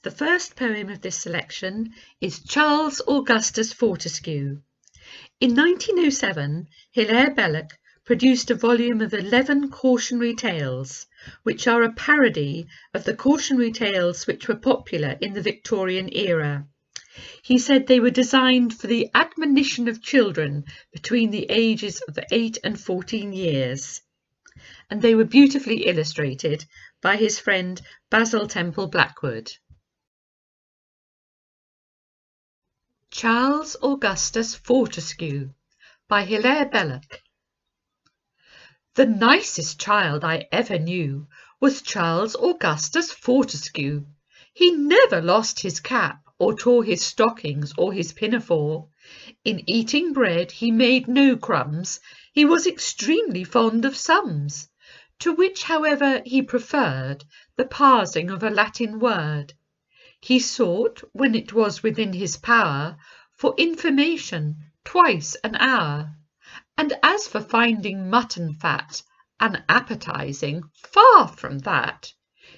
The first poem of this selection is Charles Augustus Fortescue. In 1907, Hilaire Belloc produced a volume of 11 cautionary tales, which are a parody of the cautionary tales which were popular in the Victorian era. He said they were designed for the admonition of children between the ages of 8 and 14 years, and they were beautifully illustrated by his friend Basil Blackwood. Charles Augustus Fortescue by Hilaire Belloc. The nicest child I ever knew was Charles Augustus Fortescue. He never lost his cap, or tore his stockings, or his pinafore. In eating bread he made no crumbs. He was extremely fond of sums, to which, however, he preferred the parsing of a Latin word. He sought, when it was within his power, for information twice an hour. And as for finding mutton fat unappetizing, far from that.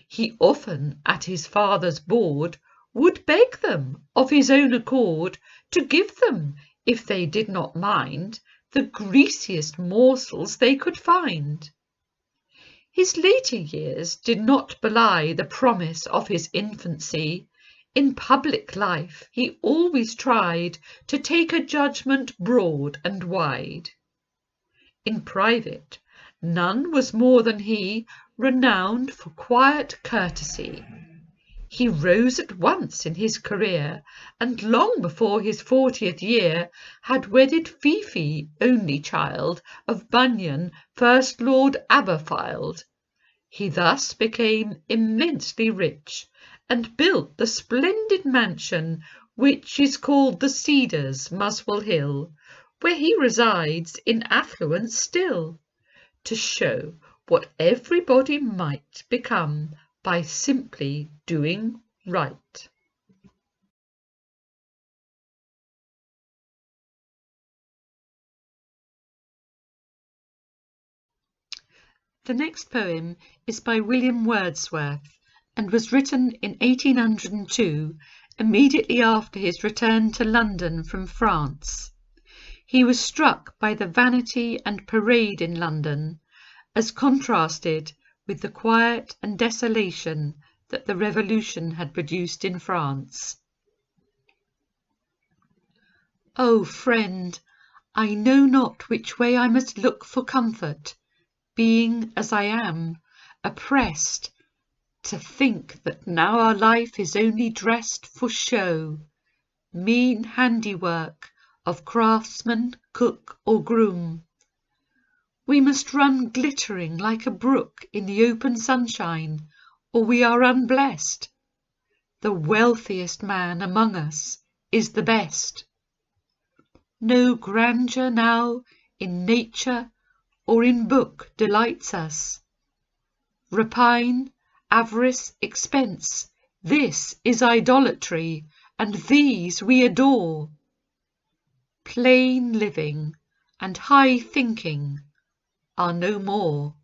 He often at his father's board would beg them, of his own accord, to give them, if they did not mind, the greasiest morsels they could find. His later years did not belie the promise of his infancy. In public life he always tried to take a judgment broad and wide. In private, none was more than he, renowned for quiet courtesy. He rose at once in his career, and long before his 40th year had wedded Fifi, only child of Bunyan, first Lord Aberfield. He thus became immensely rich, and built the splendid mansion which is called the Cedars, Muswell Hill, where he resides in affluence still, to show what everybody might become by simply doing right. The next poem is by William Wordsworth and was written in 1802, immediately after his return to London from France. He was struck by the vanity and parade in London, as contrasted with the quiet and desolation that the Revolution had produced in France. O friend, I know not which way I must look for comfort, being, as I am, oppressed, to think that now our life is only dressed for show, mean handiwork of craftsman, cook, or groom. We must run glittering like a brook in the open sunshine, or we are unblessed. The wealthiest man among us is the best. No grandeur now in nature or in book delights us. Rapine, avarice, expense, this is idolatry, and these we adore. Plain living and high thinking are no more.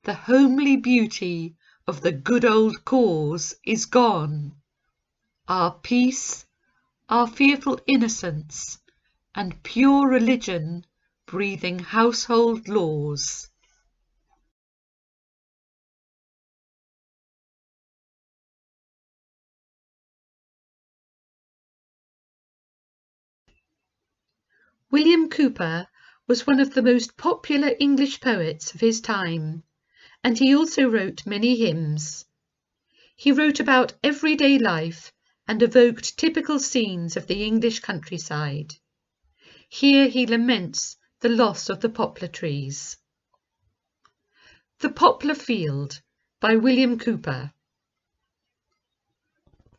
The homely beauty of the good old cause is gone. Our peace, our fearful innocence, and pure religion breathing household laws. William Cowper was one of the most popular English poets of his time, and he also wrote many hymns. He wrote about everyday life and evoked typical scenes of the English countryside. Here he laments the loss of the poplar trees. The Poplar Field by William Cowper.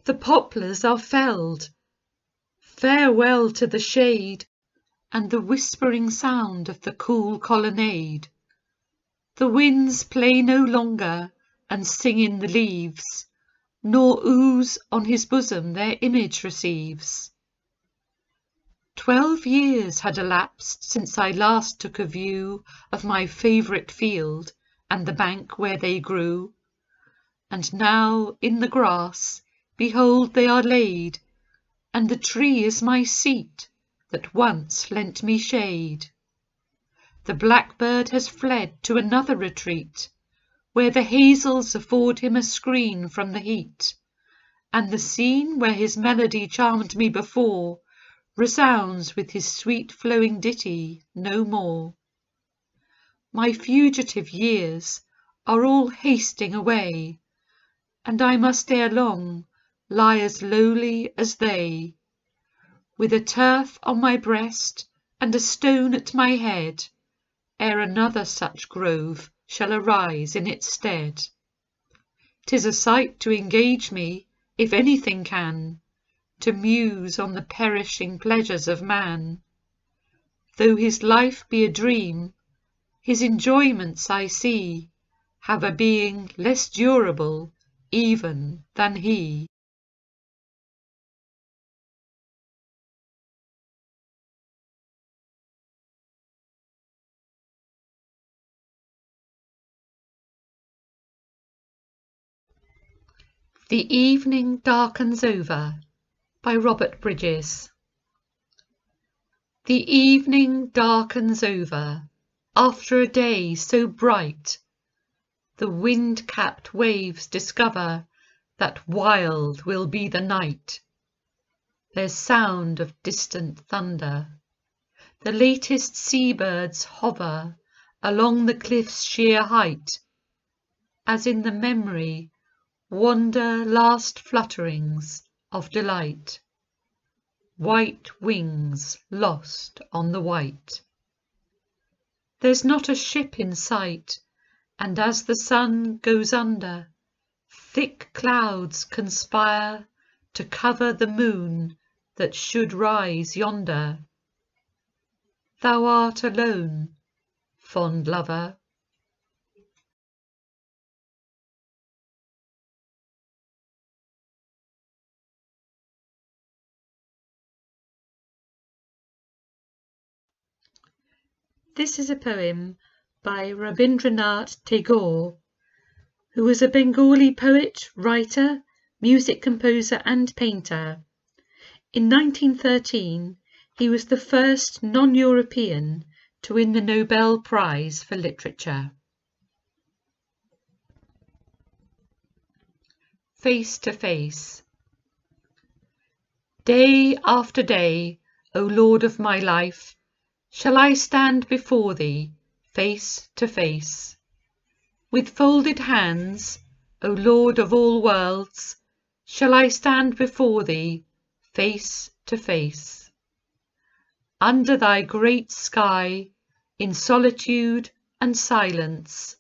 The poplars are felled. Farewell to the shade and the whispering sound of the cool colonnade. The winds play no longer and sing in the leaves, nor ooze on his bosom their image receives. 12 years had elapsed since I last took a view of my favourite field and the bank where they grew, and now in the grass, behold they are laid, and the tree is my seat that once lent me shade. The blackbird has fled to another retreat, where the hazels afford him a screen from the heat, and the scene where his melody charmed me before resounds with his sweet flowing ditty no more. My fugitive years are all hasting away, and I must ere long lie as lowly as they, with a turf on my breast and a stone at my head, ere another such grove shall arise in its stead. 'Tis a sight to engage me, if anything can, to muse on the perishing pleasures of man. Though his life be a dream, his enjoyments I see have a being less durable even than he. The Evening Darkens Over by Robert Bridges. The evening darkens over, after a day so bright. The wind-capped waves discover that wild will be the night. There's sound of distant thunder. The latest sea-birds hover along the cliff's sheer height, as in the memory wander last flutterings of delight. White wings lost on the white. There's not a ship in sight, and as the sun goes under, thick clouds conspire to cover the moon that should rise yonder. Thou art alone, fond lover. This is a poem by Rabindranath Tagore, who was a Bengali poet, writer, music composer and painter. In 1913, he was the first non-European to win the Nobel Prize for Literature. Face to Face. Day after day, O Lord of my life, shall I stand before thee, face to face. With folded hands, O Lord of all worlds, shall I stand before thee, face to face. Under thy great sky, in solitude and silence,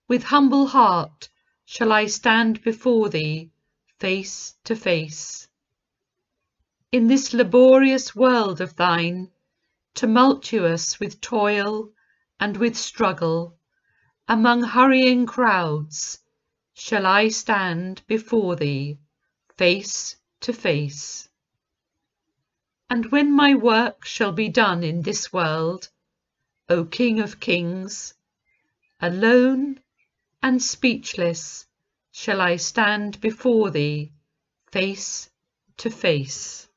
with humble heart shall I stand before thee, face to face. In this laborious world of thine, tumultuous with toil and with struggle, among hurrying crowds, shall I stand before thee, face to face. And when my work shall be done in this world, O King of Kings, alone and speechless shall I stand before thee, face to face.